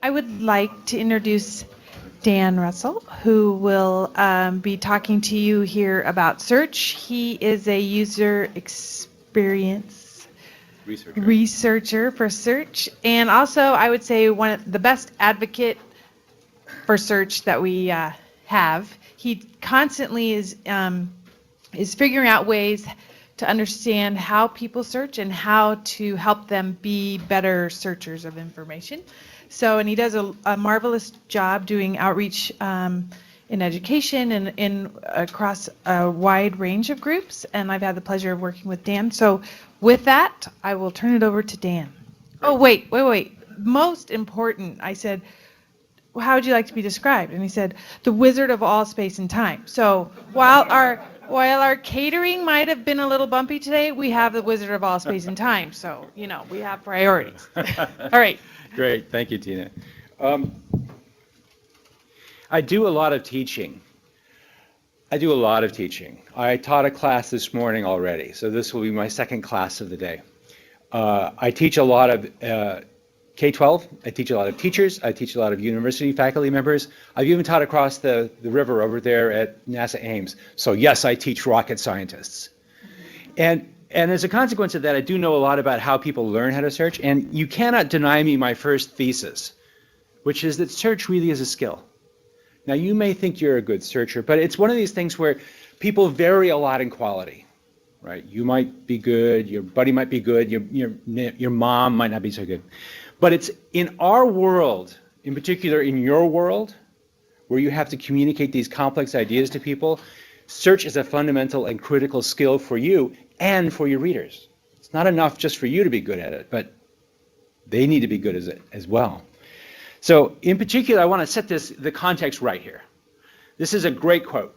I would like to introduce Dan Russell, who will be talking to you here about search. He is a user experience researcher for search, and also I would say one of the best advocate for search that we have. He constantly is figuring out ways to understand how people search and how to help them be better searchers of information. So, and he does a marvelous job doing outreach in education and in across a wide range of groups. And I've had the pleasure of working with Dan. So, with that, I will turn it over to Dan. Oh, wait. Most important, I said, how would you like to be described? And he said, the wizard of all space and time. So, while our catering might have been a little bumpy today, we have the wizard of all space and time. So, we have priorities. All right. Great, thank you, Tina. I do a lot of teaching. I taught a class this morning already, so this will be my second class of the day. I teach a lot of K-12, I teach a lot of teachers, I teach a lot of university faculty members. I've even taught across the river over there at NASA Ames. So yes, I teach rocket scientists. And as a consequence of that, I do know a lot about how people learn how to search, and you cannot deny me my first thesis, which is that search really is a skill. Now, you may think you're a good searcher, but it's one of these things where people vary a lot in quality, right? You might be good, your buddy might be good, your mom might not be so good. But it's in our world, in particular in your world, where you have to communicate these complex ideas to people, search is a fundamental and critical skill for you and for your readers. It's not enough just for you to be good at it, but they need to be good at it as well. So in particular, I want to set the context right here. This is a great quote.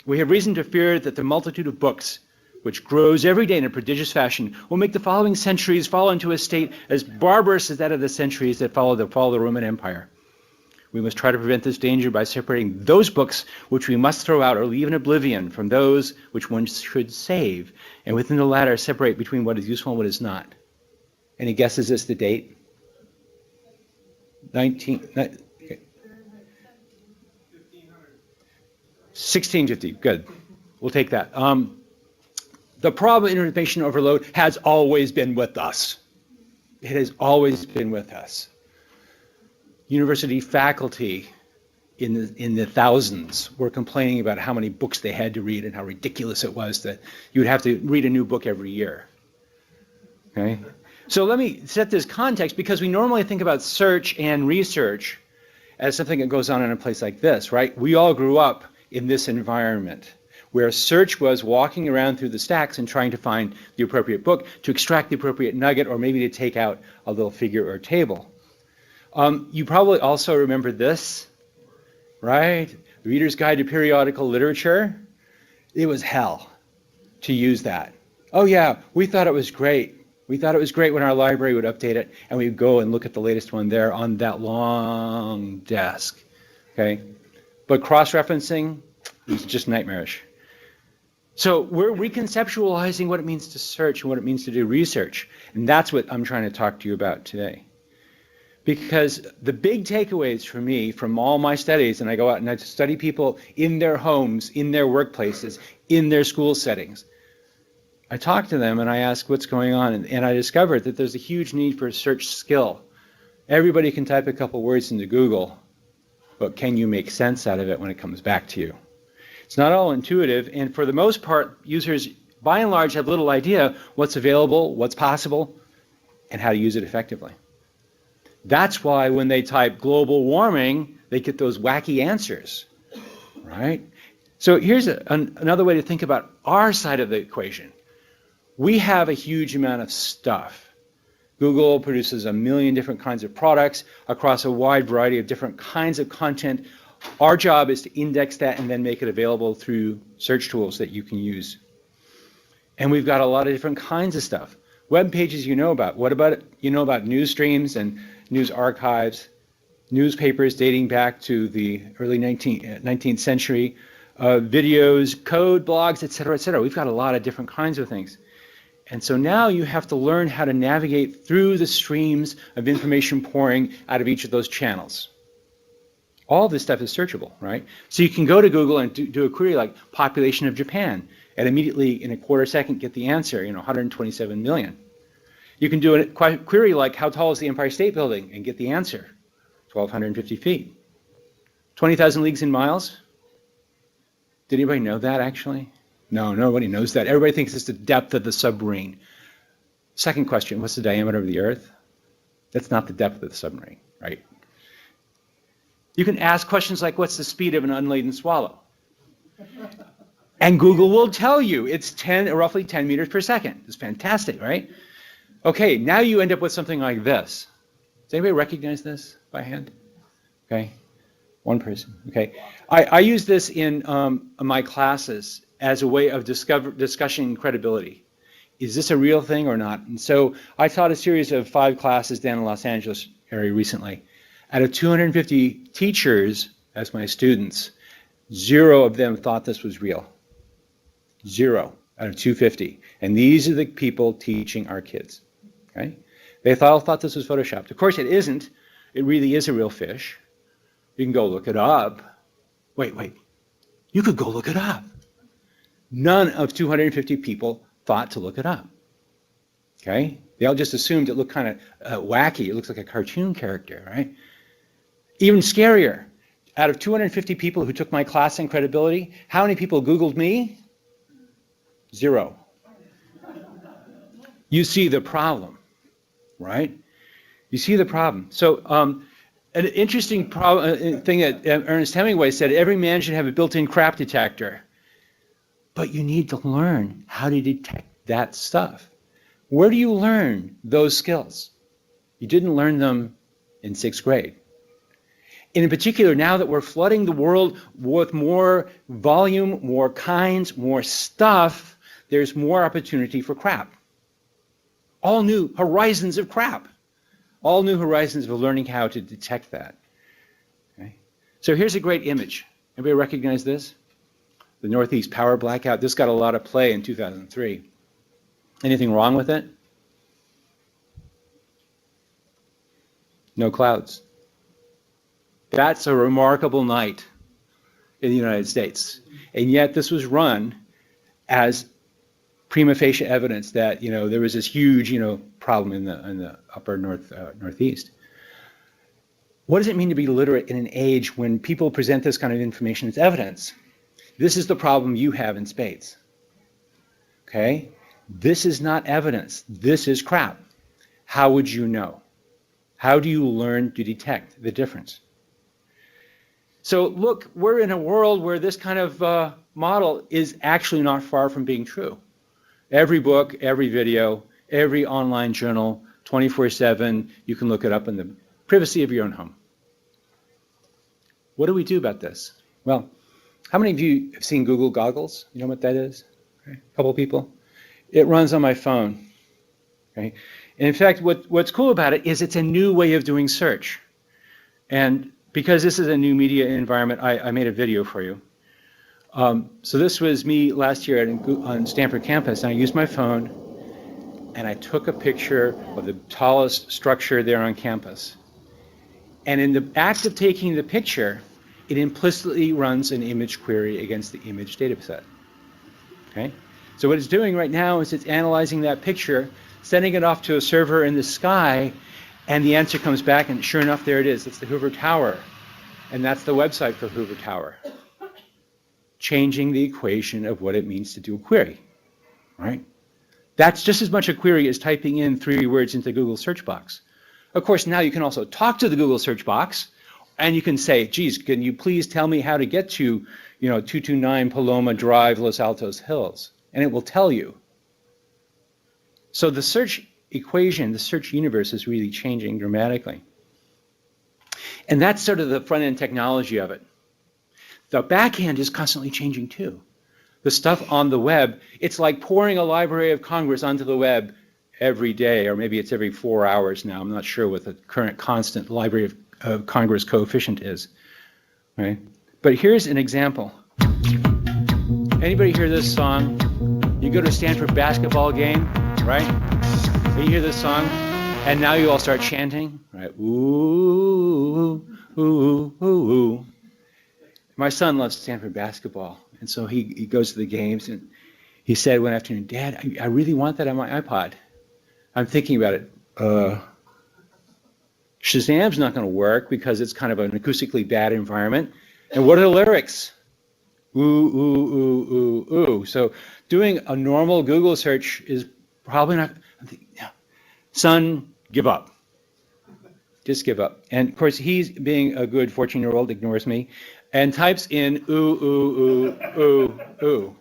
We have reason to fear that the multitude of books, which grows every day in a prodigious fashion, will make the following centuries fall into a state as barbarous as that of the centuries that followed the fall of the Roman Empire. We must try to prevent this danger by separating those books which we must throw out or leave in oblivion from those which one should save, and within the latter separate between what is useful and what is not. Any guesses as to the date? 1650, good. We'll take that. The problem of information overload has always been with us. It has always been with us. University faculty in the thousands were complaining about how many books they had to read and how ridiculous it was that you would have to read a new book every year. Okay? So let me set this context, because we normally think about search and research as something that goes on in a place like this, right? We all grew up in this environment where search was walking around through the stacks and trying to find the appropriate book, to extract the appropriate nugget, or maybe to take out a little figure or table. You probably also remember this, right? The Reader's Guide to Periodical Literature. It was hell to use that. Oh yeah, we thought it was great. We thought it was great when our library would update it, and we'd go and look at the latest one there on that long desk, okay? But cross-referencing is just nightmarish. So we're reconceptualizing what it means to search and what it means to do research, and that's what I'm trying to talk to you about today. Because the big takeaways for me from all my studies, and I go out and I study people in their homes, in their workplaces, in their school settings. I talk to them and I ask what's going on, and I discovered that there's a huge need for a search skill. Everybody can type a couple words into Google, but can you make sense out of it when it comes back to you? It's not all intuitive, and for the most part, users by and large have little idea what's available, what's possible, and how to use it effectively. That's why when they type global warming, they get those wacky answers, right? So here's another way to think about our side of the equation. We have a huge amount of stuff. Google produces 1 million different kinds of products across a wide variety of different kinds of content. Our job is to index that and then make it available through search tools that you can use. And we've got a lot of different kinds of stuff. Web pages you know about. What about you know about news streams and news archives, newspapers dating back to the early 19th century, videos, code, blogs, et cetera, et cetera. We've got a lot of different kinds of things. And so now you have to learn how to navigate through the streams of information pouring out of each of those channels. All this stuff is searchable, right? So you can go to Google and do a query like population of Japan, and immediately in a quarter second get the answer, 127 million. You can do a query like how tall is the Empire State Building and get the answer, 1,250 feet. 20,000 leagues in miles? Did anybody know that actually? No, nobody knows that. Everybody thinks it's the depth of the submarine. Second question, what's the diameter of the Earth? That's not the depth of the submarine, right? You can ask questions like, what's the speed of an unladen swallow? And Google will tell you it's roughly 10 meters per second. It's fantastic, right? Okay, now you end up with something like this. Does anybody recognize this by hand? Okay, one person, okay. I use this in my classes as a way of discussing credibility. Is this a real thing or not? And so I taught a series of 5 classes down in the Los Angeles area recently. Out of 250 teachers as my students, 0 of them thought this was real. 0 out of 250. And these are the people teaching our kids. Okay? They all thought this was photoshopped. Of course it isn't. It really is a real fish. You can go look it up. Wait. You could go look it up. None of 250 people thought to look it up. Okay? They all just assumed it looked kind of wacky. It looks like a cartoon character, right? Even scarier, out of 250 people who took my class in credibility, how many people Googled me? 0. You see the problem, right? You see the problem. So an interesting thing that Ernest Hemingway said, every man should have a built-in crap detector. But you need to learn how to detect that stuff. Where do you learn those skills? You didn't learn them in 6th grade. And in particular, now that we're flooding the world with more volume, more kinds, more stuff, there's more opportunity for crap. All new horizons of crap. All new horizons of learning how to detect that. Okay? So here's a great image. Everybody recognize this? The Northeast power blackout. This got a lot of play in 2003. Anything wrong with it? No clouds. That's a remarkable night in the United States. And yet this was run as prima facie evidence that, there was this huge, problem in the upper northeast. What does it mean to be literate in an age when people present this kind of information as evidence? This is the problem you have in spades. Okay? This is not evidence. This is crap. How would you know? How do you learn to detect the difference? So look, we're in a world where this kind of model is actually not far from being true. Every book, every video, every online journal, 24/7, you can look it up in the privacy of your own home. What do we do about this? Well, how many of you have seen Google Goggles? You know what that is? Okay. A couple people. It runs on my phone. Okay. And in fact, what's cool about it is it's a new way of doing search. And because this is a new media environment, I made a video for you. So this was me last year on Stanford campus, and I used my phone, and I took a picture of the tallest structure there on campus. And in the act of taking the picture, it implicitly runs an image query against the image data set. Okay? So what it's doing right now is it's analyzing that picture, sending it off to a server in the sky, and the answer comes back, and sure enough, there it is. It's the Hoover Tower. And that's the website for Hoover Tower. Changing the equation of what it means to do a query. Right? That's just as much a query as typing in 3 words into Google search box. Of course, now you can also talk to the Google search box, and you can say, geez, can you please tell me how to get to, 229 Paloma Drive, Los Altos Hills? And it will tell you. So the search equation, the search universe is really changing dramatically. And that's sort of the front-end technology of it. The back-end is constantly changing too. The stuff on the web, it's like pouring a Library of Congress onto the web every day, or maybe it's every 4 hours now. I'm not sure what the current constant Library of Congress coefficient is. Right? But here's an example. Anybody hear this song? You go to a Stanford basketball game, right? And you hear this song, and now you all start chanting, right? Ooh, ooh, ooh, ooh, ooh. My son loves Stanford basketball, and so he goes to the games, and he said one afternoon, Dad, I really want that on my iPod. I'm thinking about it. Shazam's not going to work because it's kind of an acoustically bad environment. And what are the lyrics? Ooh, ooh, ooh, ooh, ooh. So doing a normal Google search is probably not. I'm thinking, yeah. Son, give up. Just give up. And of course, he's being a good 14-year-old, ignores me, and types in ooh, ooh, ooh, ooh, ooh.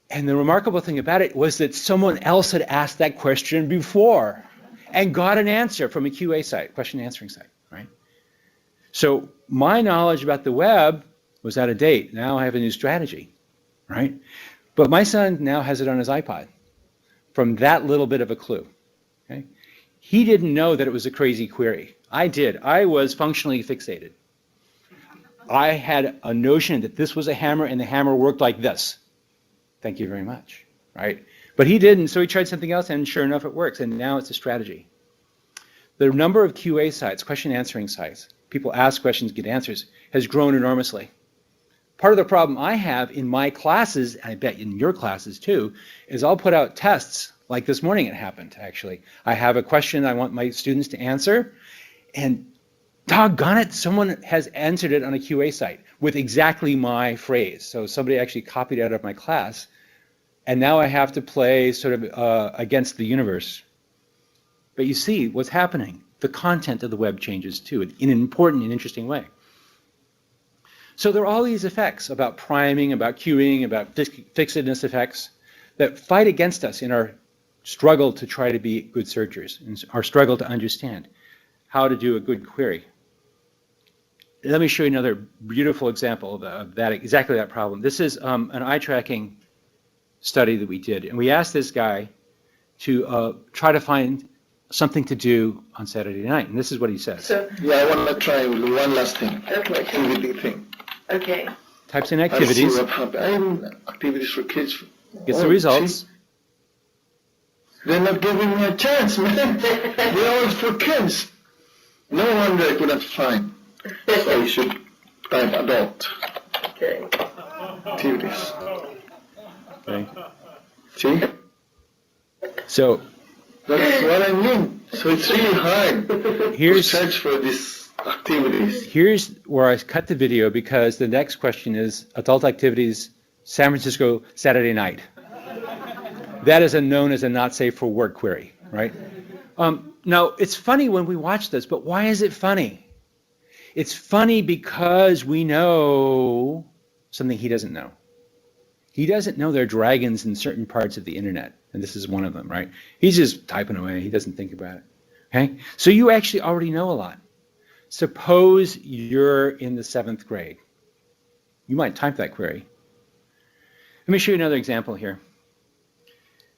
And the remarkable thing about it was that someone else had asked that question before and got an answer from a QA site, question answering site, right? So my knowledge about the web was out of date. Now I have a new strategy, right? But my son now has it on his iPod from that little bit of a clue, okay? He didn't know that it was a crazy query. I did. I was functionally fixated. I had a notion that this was a hammer and the hammer worked like this. Thank you very much, right? But he didn't, so he tried something else, and sure enough, it works, and now it's a strategy. The number of QA sites, question answering sites, people ask questions, get answers, has grown enormously. Part of the problem I have in my classes, and I bet in your classes too, is I'll put out tests, like this morning it happened, actually. I have a question I want my students to answer, and doggone it, someone has answered it on a QA site with exactly my phrase. So somebody actually copied it out of my class, and now I have to play sort of against the universe. But you see what's happening. The content of the web changes too, in an important and interesting way. So there are all these effects about priming, about queuing, about fixedness effects that fight against us in our struggle to try to be good searchers, and our struggle to understand how to do a good query. Let me show you another beautiful example of that, exactly that problem. This is an eye tracking study that we did, and we asked this guy to try to find something to do on Saturday night, and this is what he says. So, yeah, I want to try one last thing. Okay. Activity thing. Okay. Types in activities. I see what happened. Activities for kids. Gets the results. See? They're not giving me a chance, man. They're all for kids. No wonder I couldn't find. So you should type adult. Okay. Activities. Okay. See? So that's what I mean. So it's really hard to search for these activities. Here's where I cut the video because the next question is adult activities, San Francisco, Saturday night. That is known as a not safe for work query, right? Now, it's funny when we watch this, but why is it funny? It's funny because we know something he doesn't know. He doesn't know there are dragons in certain parts of the internet, and this is one of them, right? He's just typing away. He doesn't think about it, okay? So you actually already know a lot. Suppose you're in the 7th grade. You might type that query. Let me show you another example here.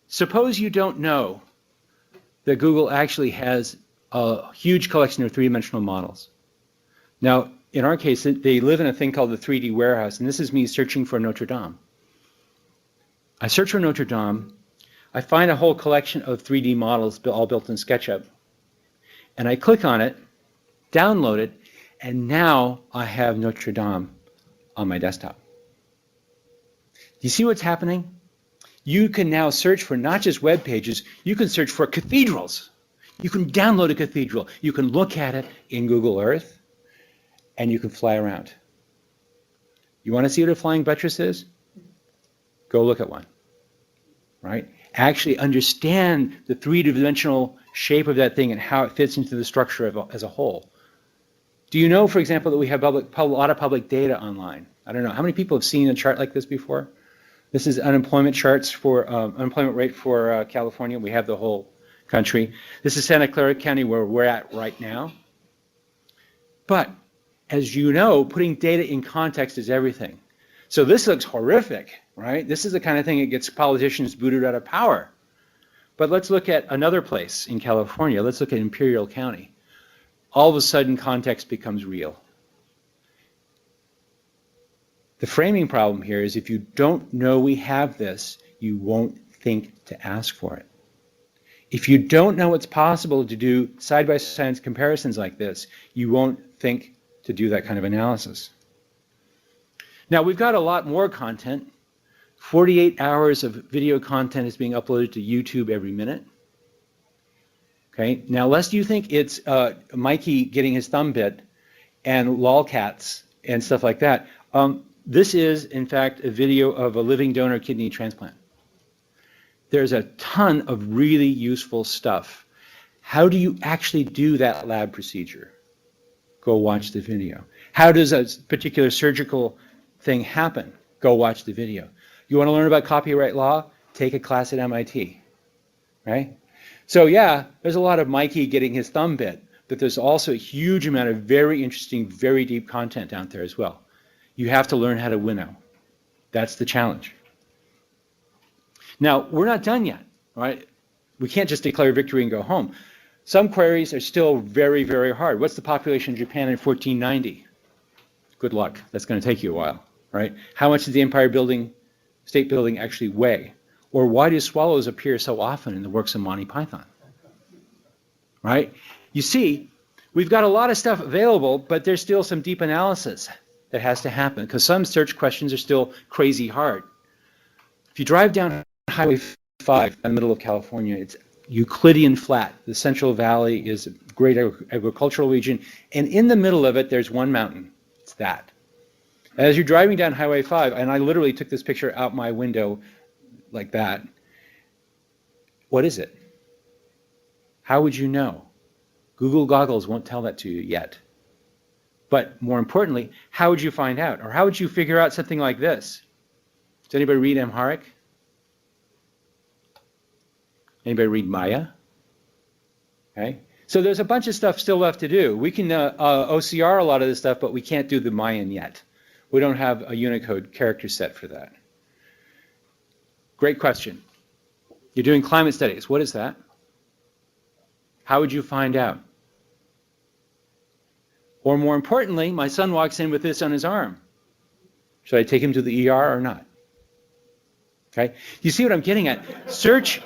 Suppose you don't know that Google actually has a huge collection of three-dimensional models. Now, in our case, they live in a thing called the 3D warehouse, and this is me searching for Notre Dame. I search for Notre Dame, I find a whole collection of 3D models all built in SketchUp, and I click on it, download it, and now I have Notre Dame on my desktop. Do you see what's happening? You can now search for not just web pages, you can search for cathedrals. You can download a cathedral, you can look at it in Google Earth, and you can fly around. You want to see what a flying buttress is? Go look at one, right? Actually understand the three-dimensional shape of that thing and how it fits into the structure as a whole. Do you know, for example, that we have a lot of public data online? I don't know. How many people have seen a chart like this before? This is unemployment charts for unemployment rate for California. We have the whole country. This is Santa Clara County where we're at right now. But as you know, putting data in context is everything. So this looks horrific, right? This is the kind of thing that gets politicians booted out of power. But let's look at another place in California. Let's look at Imperial County. All of a sudden, context becomes real. The framing problem here is if you don't know we have this, you won't think to ask for it. If you don't know it's possible to do side-by-side comparisons like this, you won't think to do that kind of analysis. Now, we've got a lot more content. 48 hours of video content is being uploaded to YouTube every minute. Okay, now lest you think it's Mikey getting his thumb bit and lolcats and stuff like that, this is, in fact, a video of a living donor kidney transplant. There's a ton of really useful stuff. How do you actually do that lab procedure? Go watch the video. How does a particular surgical thing happen? Go watch the video. You want to learn about copyright law? Take a class at MIT, right? So yeah, there's a lot of Mikey getting his thumb bit, but there's also a huge amount of very interesting, very deep content out there as well. You have to learn how to winnow. That's the challenge. Now, we're not done yet, right? We can't just declare victory and go home. Some queries are still very, very hard. What's the population of Japan in 1490? Good luck. That's going to take you a while, right? How much does the Empire State Building actually weigh? Or why do swallows appear so often in the works of Monty Python? Right? You see, we've got a lot of stuff available, but there's still some deep analysis that has to happen because some search questions are still crazy hard. If you drive down Highway 5 in the middle of California, it's Euclidean flat. The Central Valley is a great agricultural region, and in the middle of it, there's one mountain. It's that. As you're driving down Highway 5, and I literally took this picture out my window like that, what is it? How would you know? Google goggles won't tell that to you yet. But more importantly, how would you find out? Or how would you figure out something like this? Does anybody read Amharic? Anybody read Maya? Okay. So there's a bunch of stuff still left to do. We can OCR a lot of this stuff, but we can't do the Mayan yet. We don't have a Unicode character set for that. Great question. You're doing climate studies. What is that? How would you find out? Or more importantly, my son walks in with this on his arm. Should I take him to the ER or not? Okay. You see what I'm getting at? Search.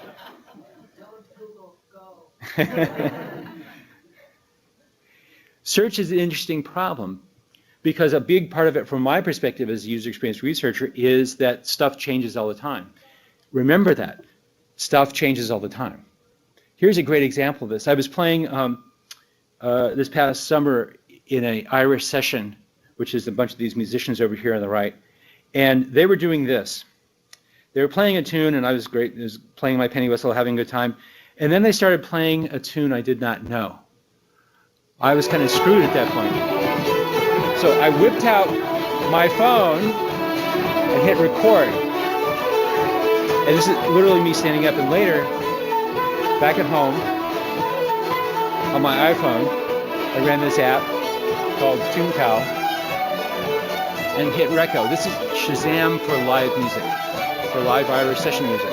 Search is an interesting problem because a big part of it from my perspective as a user experience researcher is that stuff changes all the time. Remember that. Stuff changes all the time. Here's a great example of this. I was playing this past summer in an Irish session, which is a bunch of these musicians over here on the right, and they were doing this. They were playing a tune, and I was playing my penny whistle, having a good time, and then they started playing a tune I did not know. I was kind of screwed at that point. So I whipped out my phone and hit record. And this is literally me standing up, and later, back at home, on my iPhone, I ran this app called TuneCal and hit Reco. This is Shazam for live music, for live Irish session music.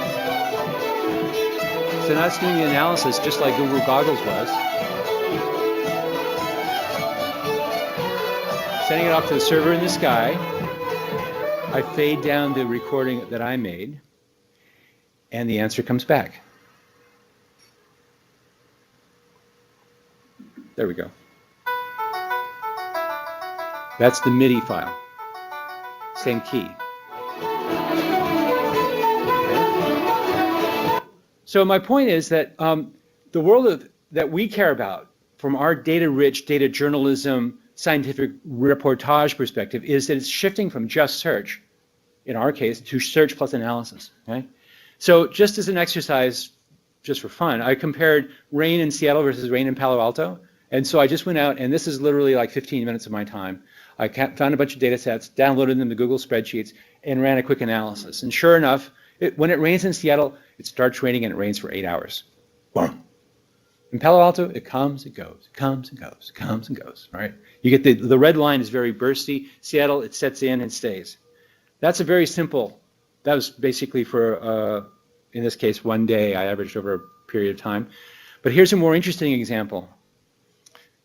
So now it's doing the analysis just like Google Goggles was. Sending it off to the server in the sky. I fade down the recording that I made, and the answer comes back. There we go. That's the MIDI file. Same key. Okay. So my point is that the world that we care about from our data-rich, data journalism, scientific reportage perspective is that it's shifting from just search, in our case, to search plus analysis. Okay? So just as an exercise, just for fun, I compared rain in Seattle versus rain in Palo Alto. And so I just went out, and this is literally like 15 minutes of my time. I found a bunch of data sets, downloaded them to Google spreadsheets, and ran a quick analysis. And sure enough, when it rains in Seattle, it starts raining and it rains for 8 hours. Boom. In Palo Alto, it comes, it goes, it comes and goes, it comes and goes, right? You get the red line is very bursty. Seattle, it sets in and stays. That's a very simple, that was basically for, in this case, 1 day. I averaged over a period of time. But here's a more interesting example.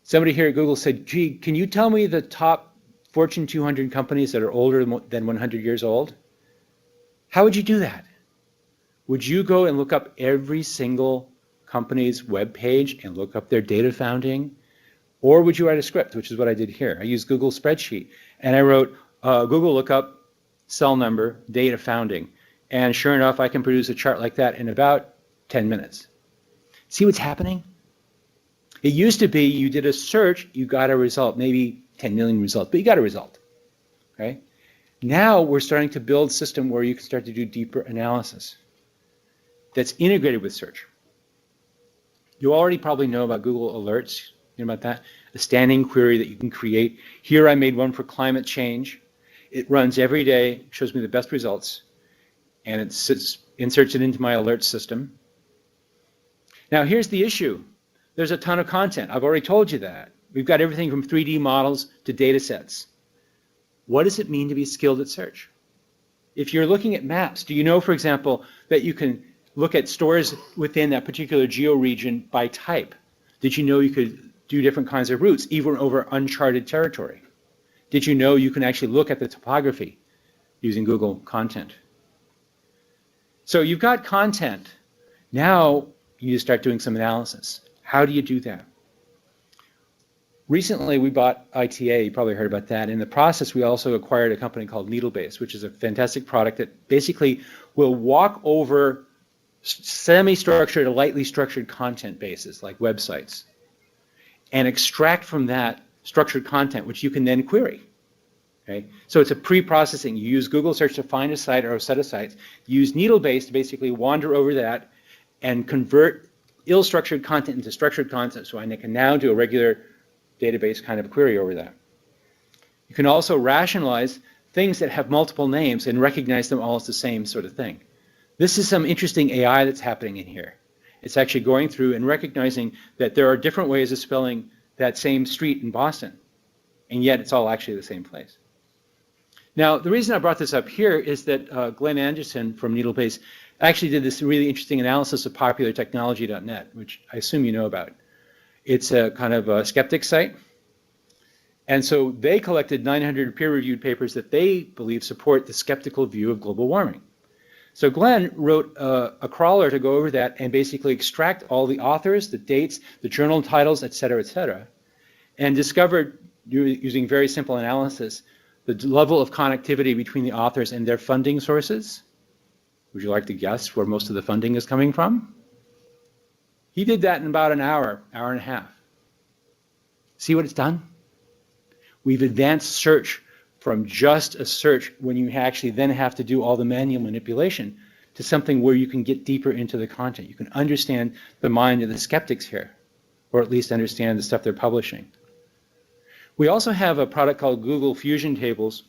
Somebody here at Google said, gee, can you tell me the top Fortune 200 companies that are older than 100 years old? How would you do that? Would you go and look up every single company's web page and look up their data founding? Or would you write a script, which is what I did here? I used Google spreadsheet, and I wrote Google lookup, cell number, data founding. And sure enough, I can produce a chart like that in about 10 minutes. See what's happening? It used to be you did a search, you got a result, maybe 10 million results, but you got a result. Okay? Now we're starting to build a system where you can start to do deeper analysis that's integrated with search. You already probably know about Google Alerts, you know about that? A standing query that you can create. Here I made one for climate change. It runs every day, shows me the best results, and it inserts it into my alert system. Now here's the issue. There's a ton of content. I've already told you that. We've got everything from 3D models to data sets. What does it mean to be skilled at search? If you're looking at maps, do you know, for example, that you can look at stores within that particular geo-region by type? Did you know you could do different kinds of routes, even over uncharted territory? Did you know you can actually look at the topography using Google content? So you've got content. Now you need to start doing some analysis. How do you do that? Recently, we bought ITA, you probably heard about that. In the process, we also acquired a company called Needlebase, which is a fantastic product that basically will walk over semi-structured to lightly structured content bases, like websites, and extract from that structured content, which you can then query. Okay? So it's a pre-processing. You use Google search to find a site or a set of sites. You use Needlebase to basically wander over that and convert ill-structured content into structured content, so I can now do a regular database kind of query over that. You can also rationalize things that have multiple names and recognize them all as the same sort of thing. This is some interesting AI that's happening in here. It's actually going through and recognizing that there are different ways of spelling that same street in Boston, and yet it's all actually the same place. Now, the reason I brought this up here is that Glenn Anderson from Needlebase actually did this really interesting analysis of populartechnology.net, which I assume you know about. It's a kind of a Skeptic Site. And so they collected 900 peer-reviewed papers that they believe support the skeptical view of global warming. So Glenn wrote a crawler to go over that and basically extract all the authors, the dates, the journal titles, et cetera, and discovered, using very simple analysis, the level of connectivity between the authors and their funding sources. Would you like to guess where most of the funding is coming from? He did that in about an hour, hour and a half. See what it's done? We've advanced search from just a search when you actually then have to do all the manual manipulation to something where you can get deeper into the content. You can understand the mind of the skeptics here, or at least understand the stuff they're publishing. We also have a product called Google Fusion Tables,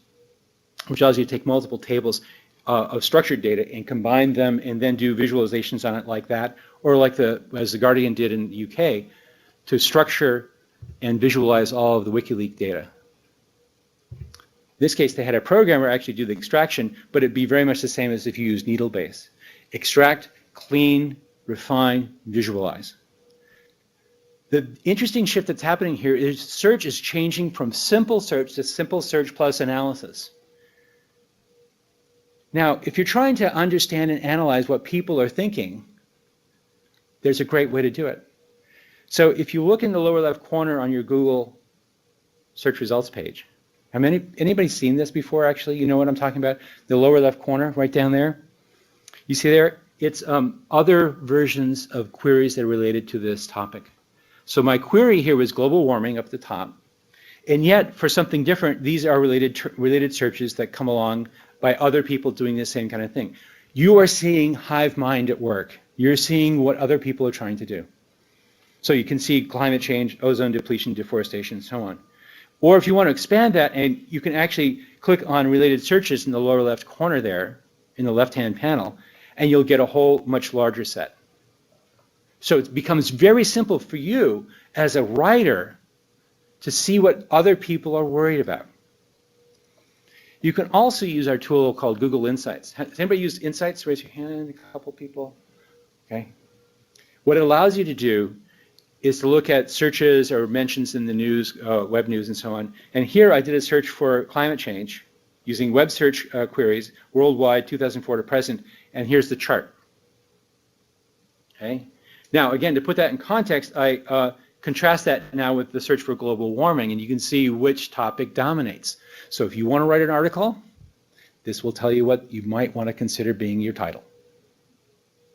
which allows you to take multiple tables of structured data and combine them and then do visualizations on it like that, or like as The Guardian did in the UK, to structure and visualize all of the WikiLeaks data. In this case, they had a programmer actually do the extraction, but it'd be very much the same as if you use Needlebase. Extract, clean, refine, visualize. The interesting shift that's happening here is search is changing from simple search to simple search plus analysis. Now, if you're trying to understand and analyze what people are thinking, there's a great way to do it. So if you look in the lower left corner on your Google search results page, anybody seen this before actually? You know what I'm talking about? The lower left corner right down there? You see there? It's other versions of queries that are related to this topic. So my query here was global warming up at the top. And yet, for something different, these are related searches that come along by other people doing the same kind of thing. You are seeing hive mind at work. You're seeing what other people are trying to do. So you can see climate change, ozone depletion, deforestation, and so on. Or if you want to expand that, and you can actually click on related searches in the lower left corner there, in the left-hand panel, and you'll get a whole much larger set. So it becomes very simple for you as a writer to see what other people are worried about. You can also use our tool called Google Insights. Has anybody used Insights? Raise your hand, a couple people. Okay. What it allows you to do is to look at searches or mentions in the news, web news and so on. And here I did a search for climate change using web search queries worldwide 2004 to present, and here's the chart. Okay. Now, again, to put that in context, I contrast that now with the search for global warming, and you can see which topic dominates. So if you want to write an article, this will tell you what you might want to consider being your title.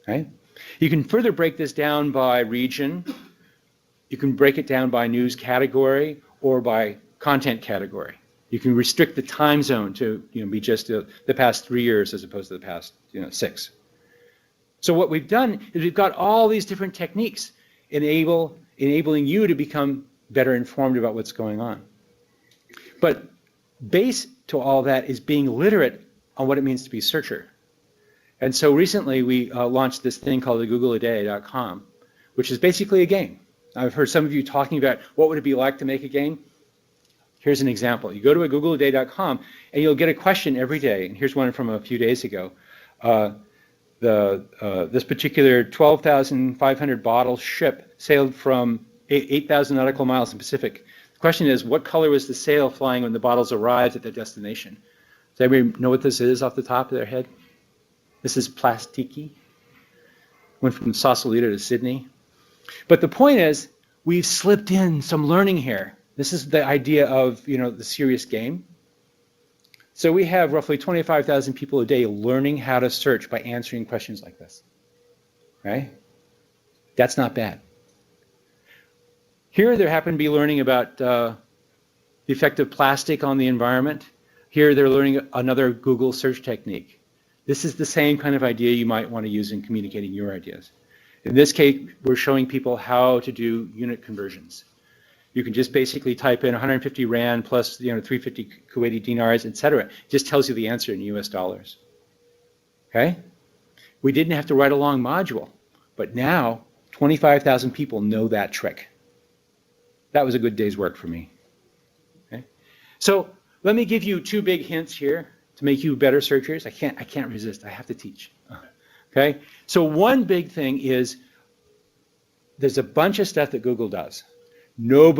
Okay. You can further break this down by region. You can break it down by news category or by content category. You can restrict the time zone to be just the past 3 years as opposed to the past 6. So what we've done is we've got all these different techniques enabling you to become better informed about what's going on. But base to all that is being literate on what it means to be a searcher. And so recently we launched this thing called the googleaday.com, which is basically a game. I've heard some of you talking about what would it be like to make a game. Here's an example. You go to a googleaday.com and you'll get a question every day. And here's one from a few days ago. This particular 12,500 bottle ship sailed from 8,000 nautical miles in the Pacific. The question is, what color was the sail flying when the bottles arrived at their destination? Does everybody know what this is off the top of their head? This is plastiki. Went from Sausalito to Sydney. But the point is, we've slipped in some learning here. This is the idea of, the serious game. So we have roughly 25,000 people a day learning how to search by answering questions like this, right? That's not bad. Here, they happen to be learning about the effect of plastic on the environment. Here, they're learning another Google search technique. This is the same kind of idea you might want to use in communicating your ideas. In this case, we're showing people how to do unit conversions. You can just basically type in 150 Rand plus 350 Kuwaiti dinars, etc. It just tells you the answer in US dollars. Okay? We didn't have to write a long module, but now 25,000 people know that trick. That was a good day's work for me. Okay? So let me give you 2 big hints here to make you better searchers. I can't resist. I have to teach. Okay? So one big thing is there's a bunch of stuff that Google does. No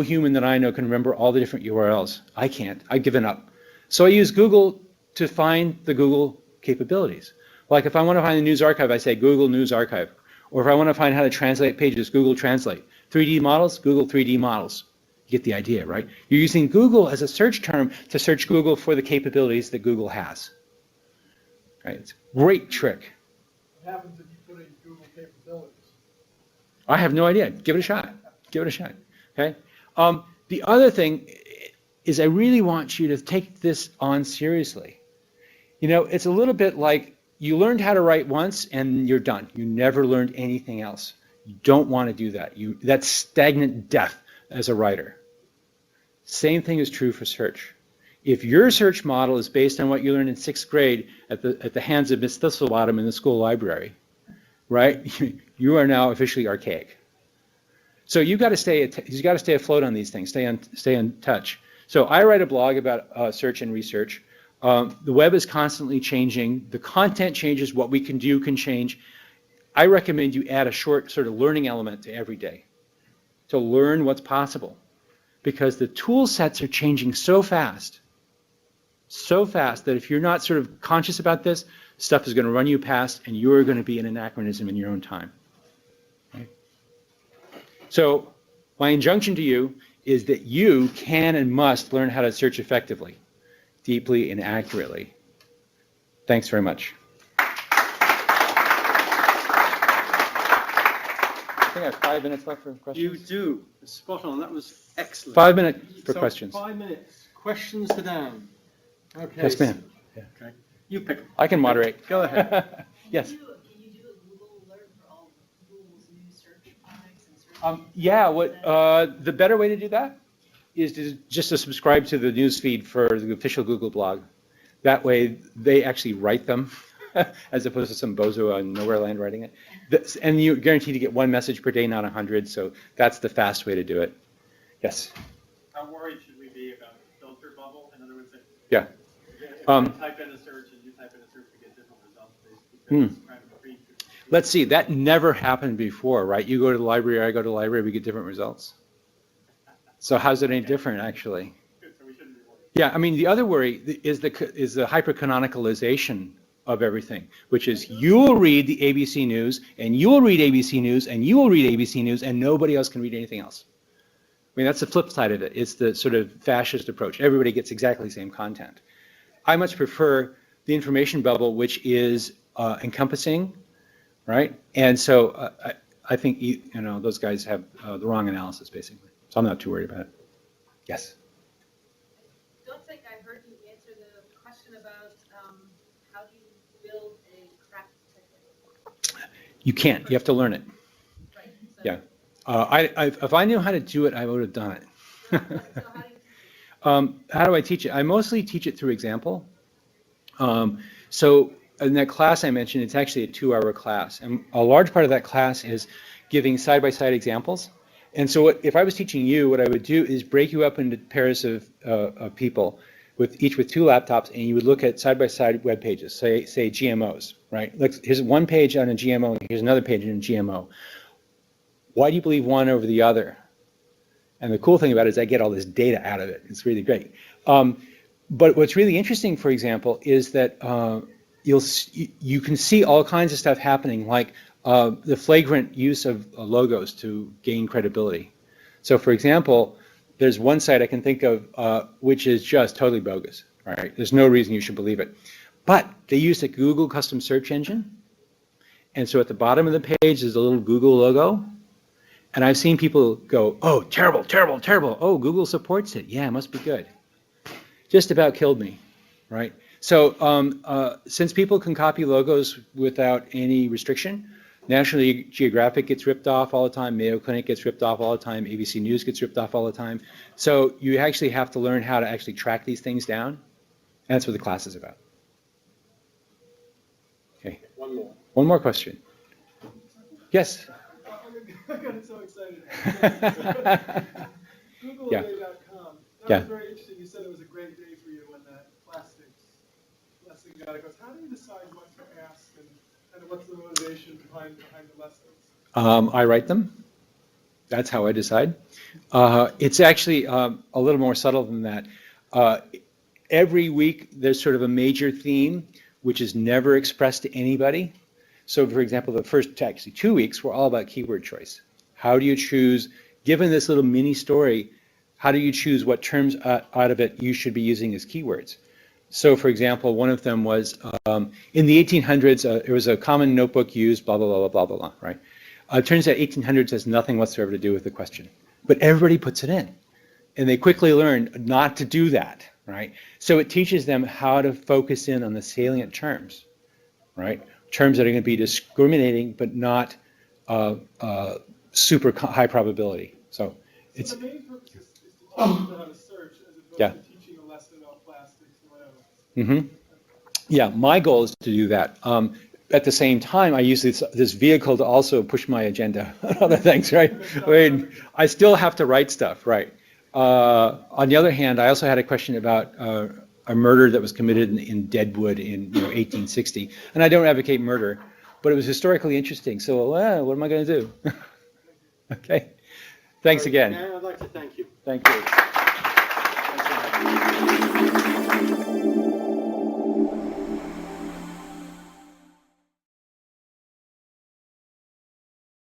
human that I know can remember all the different URLs. I can't. I've given up. So I use Google to find the Google capabilities. Like if I want to find the news archive, I say Google News Archive. Or if I want to find how to translate pages, Google Translate. 3D models, Google 3D models. You get the idea, right? You're using Google as a search term to search Google for the capabilities that Google has. Right? It's a great trick. What happens if you put in Google capabilities? I have no idea. Give it a shot. Give it a shot. Okay. The other thing is I really want you to take this on seriously. It's a little bit like you learned how to write once and you're done. You never learned anything else. You don't want to do that. That's stagnant death as a writer. Same thing is true for search. If your search model is based on what you learned in 6th grade at the hands of Miss Thistlebottom in the school library, right? You are now officially archaic. So you've got to stay afloat on these things, stay in touch. So I write a blog about search and research. The web is constantly changing. The content changes. What we can do can change. I recommend you add a short sort of learning element to every day to learn what's possible, because the tool sets are changing so fast that if you're not sort of conscious about this, stuff is going to run you past and you're going to be an anachronism in your own time. Okay? So my injunction to you is that you can and must learn how to search effectively, deeply, and accurately. Thanks very much. I think I have 5 minutes left for questions. You do. Spot on. That was excellent. 5 minutes for questions. 5 minutes. Questions to Dan. Okay. Yes, ma'am. Yeah. Okay. You pick 'em. I can moderate. Go ahead. Yes. Can you do a Google alert for all Google's new search products and search? Yeah, the better way to do that is just to subscribe to the news feed for the official Google blog. That way they actually write them as opposed to some bozo on nowhere land writing it. And you're guaranteed to get 1 message per day, not 100, so that's the fast way to do it. Yes? How worried should we be about filter bubble? In other words, Yeah. if I type in a search and you type in a search, we get different results basically because it's trying to read. Let's see, that never happened before, right? You go to the library, I go to the library, we get different results. So how's it any different, actually? Good, so we shouldn't be worried. Yeah, I mean, the other worry is the hypercanonicalization of everything, which is you will read the ABC News, and you will read ABC News, and you will read ABC News, and nobody else can read anything else. I mean, that's the flip side of it. It's the sort of fascist approach. Everybody gets exactly the same content. I much prefer the information bubble, which is encompassing, right? And so I think those guys have the wrong analysis, basically. So I'm not too worried about it. Yes. I don't think I heard you answer the question about how do you build a crack ticket? You can't. You have to learn it. Right. So, Yeah. If I knew how to do it, I would have done it. so how do you teach it? How do I teach it? I mostly teach it through example. So in that class I mentioned, it's actually a 2-hour class. And a large part of that class is giving side-by-side examples. And so if I was teaching you, what I would do is break you up into pairs of people, each with 2 laptops, and you would look at side-by-side web pages, say GMOs, right? Look, here's one page on a GMO, and here's another page on a GMO. Why do you believe one over the other? And the cool thing about it is I get all this data out of it. It's really great. But what's really interesting, for example, is that you can see all kinds of stuff happening, like the flagrant use of logos to gain credibility. So, for example, there's one site I can think of which is just totally bogus. Right? There's no reason you should believe it. But they use a Google custom search engine. And so at the bottom of the page is a little Google logo. And I've seen people go, oh, terrible, terrible, terrible. Oh, Google supports it. Yeah, it must be good. Just about killed me, right? So since people can copy logos without any restriction, National Geographic gets ripped off all the time, Mayo Clinic gets ripped off all the time, ABC News gets ripped off all the time. So you actually have to learn how to actually track these things down. And that's what the class is about. Okay. One more question. Yes? I got so excited. GoogleAway.com. That Yeah. was very interesting. You said it was a great day for you when that plastics lesson got it. How do you decide what to ask and kind of what's the motivation behind the lessons? I write them. That's how I decide. It's actually a little more subtle than that. Every week there's sort of a major theme which is never expressed to anybody. So, for example, the first actually 2 weeks were all about keyword choice. How do you choose, given this little mini story, how do you choose what terms out of it you should be using as keywords? So, for example, one of them was in the 1800s, there was a common notebook used, blah, blah, blah, blah, blah, blah, right? It turns out 1800s has nothing whatsoever to do with the question, but everybody puts it in. And they quickly learn not to do that, right? So it teaches them how to focus in on the salient terms, right? Terms that are going to be discriminating, but not super high probability. So it's. So the main purpose is to teach people how to search as opposed Yeah. to teaching a lesson about plastics or whatever. Mm-hmm. Yeah, my goal is to do that. At the same time, I use this vehicle to also push my agenda on other things, right? I mean, I still have to write stuff, right? On the other hand, I also had a question about a murder that was committed in Deadwood in 1860, and I don't advocate murder, but it was historically interesting. So, what am I going to do? Okay. Thanks again. And I'd like to thank you. Thank you.